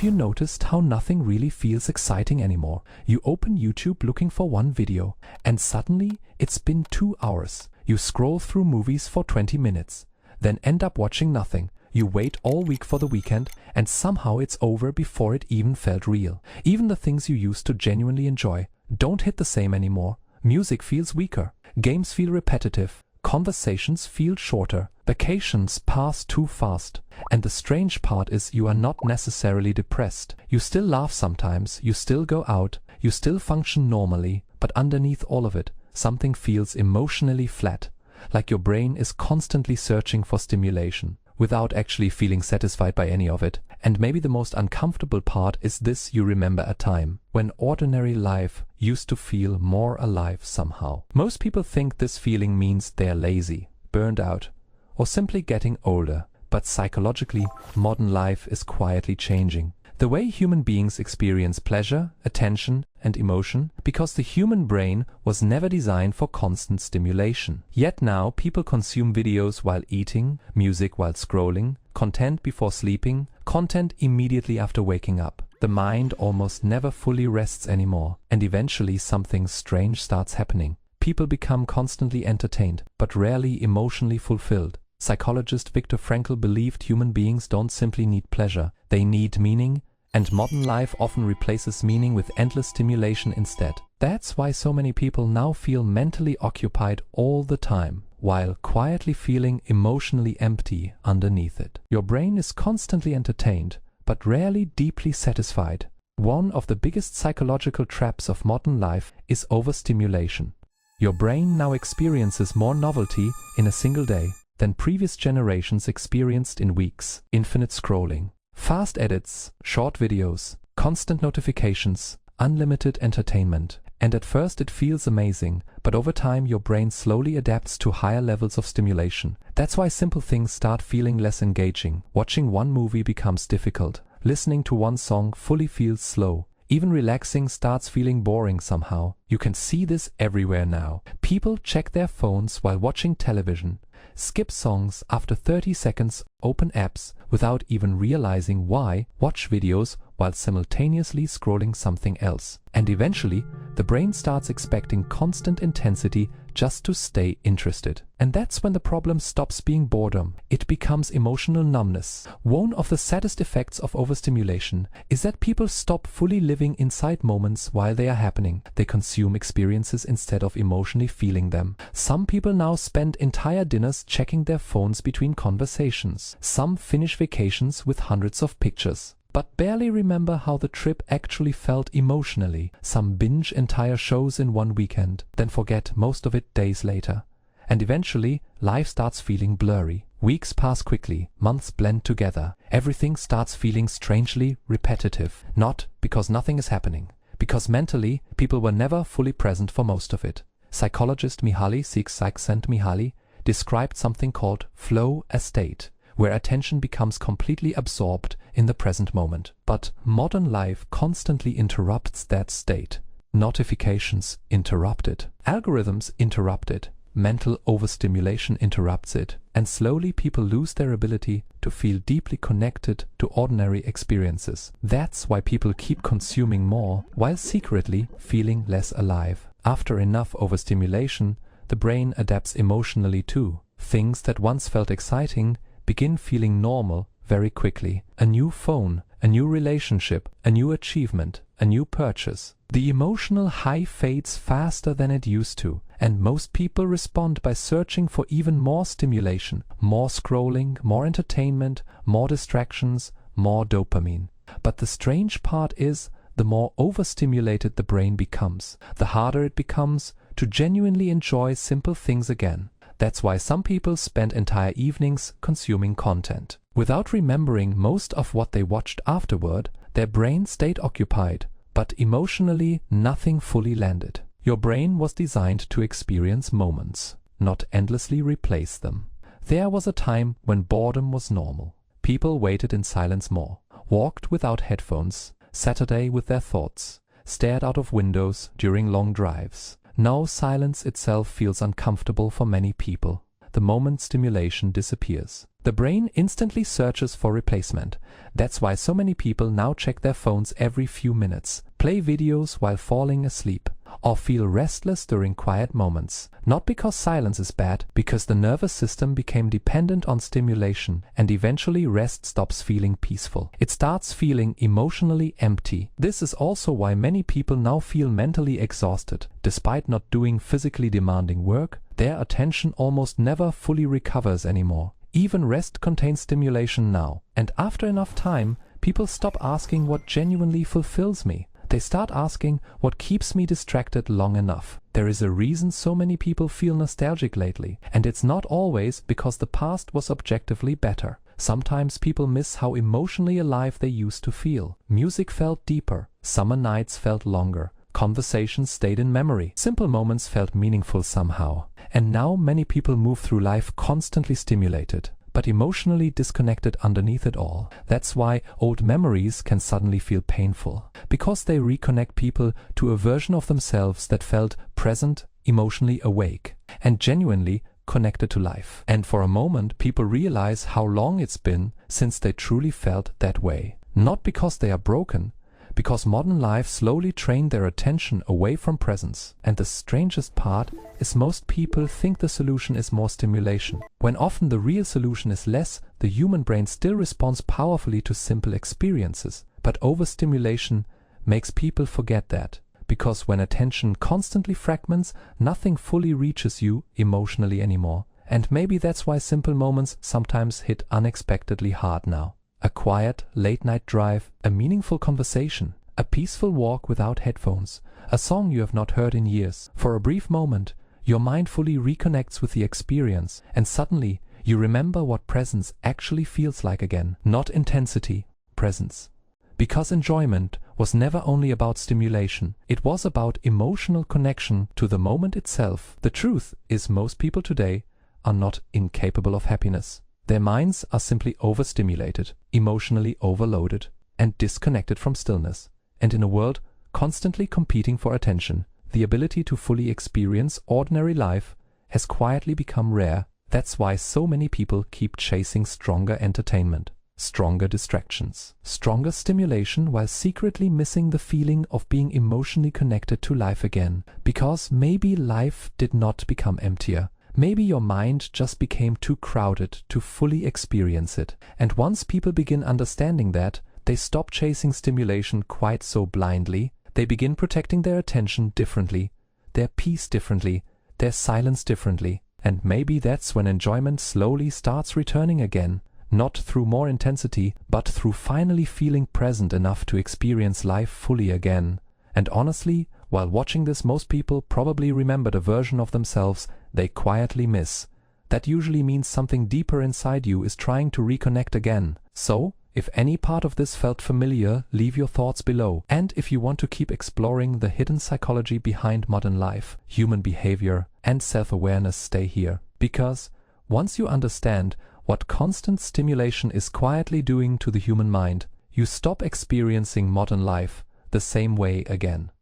Have you noticed how nothing really feels exciting anymore? You open YouTube looking for one video, and suddenly it's been 2 hours. You scroll through movies for 20 minutes, then end up watching nothing. You wait all week for the weekend, and somehow it's over before it even felt real. Even the things you used to genuinely enjoy don't hit the same anymore. Music feels weaker. Games feel repetitive. Conversations feel shorter. Vacations pass too fast. And the strange part is you are not necessarily depressed. You still laugh sometimes, you still go out, you still function normally, but underneath all of it, something feels emotionally flat, like your brain is constantly searching for stimulation, without actually feeling satisfied by any of it. And maybe the most uncomfortable part is this: you remember a time when ordinary life used to feel more alive somehow. Most people think this feeling means they're lazy, burned out, or simply getting older. But psychologically, modern life is quietly changing the way human beings experience pleasure, attention, and emotion, because the human brain was never designed for constant stimulation. Yet now people consume videos while eating, music while scrolling, content before sleeping, content immediately after waking up. The mind almost never fully rests anymore, and eventually something strange starts happening. People become constantly entertained, but rarely emotionally fulfilled. Psychologist Viktor Frankl believed human beings don't simply need pleasure, they need meaning, and modern life often replaces meaning with endless stimulation instead. That's why so many people now feel mentally occupied all the time, while quietly feeling emotionally empty underneath it. Your brain is constantly entertained, but rarely deeply satisfied. One of the biggest psychological traps of modern life is overstimulation. Your brain now experiences more novelty in a single day than previous generations experienced in weeks. Infinite scrolling, fast edits, short videos, constant notifications, unlimited entertainment. And at first it feels amazing, but over time your brain slowly adapts to higher levels of stimulation. That's why simple things start feeling less engaging. Watching one movie becomes difficult. Listening to one song fully feels slow. Even relaxing starts feeling boring somehow. You can see this everywhere now. People check their phones while watching television, skip songs after 30 seconds, open apps without even realizing why, watch videos while simultaneously scrolling something else. And eventually, the brain starts expecting constant intensity just to stay interested. And that's when the problem stops being boredom. It becomes emotional numbness. One of the saddest effects of overstimulation is that people stop fully living inside moments while they are happening. They consume experiences instead of emotionally feeling them. Some people now spend entire dinners checking their phones between conversations. Some finish vacations with hundreds of pictures, but barely remember how the trip actually felt emotionally. Some binge entire shows in one weekend, then forget most of it days later. And eventually, life starts feeling blurry. Weeks pass quickly, months blend together. Everything starts feeling strangely repetitive. Not because nothing is happening, because mentally, people were never fully present for most of it. Psychologist Mihaly Csikszentmihalyi described something called flow state, where attention becomes completely absorbed in the present moment. But modern life constantly interrupts that state. Notifications interrupt it. Algorithms interrupt it. Mental overstimulation interrupts it. And slowly people lose their ability to feel deeply connected to ordinary experiences. That's why people keep consuming more while secretly feeling less alive. After enough overstimulation, the brain adapts emotionally too. Things that once felt exciting begin feeling normal very quickly. A new phone, a new relationship, a new achievement, a new purchase. The emotional high fades faster than it used to, and most people respond by searching for even more stimulation, more scrolling, more entertainment, more distractions, more dopamine. But the strange part is, the more overstimulated the brain becomes, the harder it becomes to genuinely enjoy simple things again. That's why some people spend entire evenings consuming content. Without remembering most of what they watched afterward, their brain stayed occupied, but emotionally nothing fully landed. Your brain was designed to experience moments, not endlessly replace them. There was a time when boredom was normal. People waited in silence more, walked without headphones, Saturday with their thoughts, stared out of windows during long drives. Now silence itself feels uncomfortable for many people. the moment stimulation disappears. The brain instantly searches for replacement. That's why so many people now check their phones every few minutes, play videos while falling asleep, or feel restless during quiet moments. Not because silence is bad, because the nervous system became dependent on stimulation, and eventually rest stops feeling peaceful. It starts feeling emotionally empty. This is also why many people now feel mentally exhausted. Despite not doing physically demanding work, their attention almost never fully recovers anymore. Even rest contains stimulation now. And after enough time, people stop asking what genuinely fulfills me. They start asking what keeps me distracted long enough. There is a reason so many people feel nostalgic lately, and it's not always because the past was objectively better. Sometimes people miss how emotionally alive they used to feel. Music felt deeper, summer nights felt longer, conversations stayed in memory, simple moments felt meaningful somehow. And now many people move through life constantly stimulated, but emotionally disconnected underneath it all. That's why old memories can suddenly feel painful, because they reconnect people to a version of themselves that felt present, emotionally awake, and genuinely connected to life. And for a moment, people realize how long it's been since they truly felt that way. Not because they are broken, because modern life slowly trained their attention away from presence. And the strangest part is most people think the solution is more stimulation, when often the real solution is less. The human brain still responds powerfully to simple experiences, but overstimulation makes people forget that. Because when attention constantly fragments, nothing fully reaches you emotionally anymore. And maybe that's why simple moments sometimes hit unexpectedly hard now. A quiet, late-night drive, a meaningful conversation, a peaceful walk without headphones, a song you have not heard in years. For a brief moment, your mind fully reconnects with the experience, and suddenly you remember what presence actually feels like again. Not intensity, presence. Because enjoyment was never only about stimulation, it was about emotional connection to the moment itself. The truth is, most people today are not incapable of happiness. Their minds are simply overstimulated, emotionally overloaded, and disconnected from stillness. And in a world constantly competing for attention, the ability to fully experience ordinary life has quietly become rare. That's why so many people keep chasing stronger entertainment, stronger distractions, stronger stimulation, while secretly missing the feeling of being emotionally connected to life again. Because maybe life did not become emptier. Maybe your mind just became too crowded to fully experience it. And once people begin understanding that, they stop chasing stimulation quite so blindly. They begin protecting their attention differently, their peace differently, their silence differently. And maybe that's when enjoyment slowly starts returning again. Not through more intensity, but through finally feeling present enough to experience life fully again. And honestly, while watching this, most people probably remembered a version of themselves they quietly miss. That usually means something deeper inside you is trying to reconnect again. So, if any part of this felt familiar, leave your thoughts below. And if you want to keep exploring the hidden psychology behind modern life, human behavior, and self-awareness, stay here. Because once you understand what constant stimulation is quietly doing to the human mind, you stop experiencing modern life the same way again.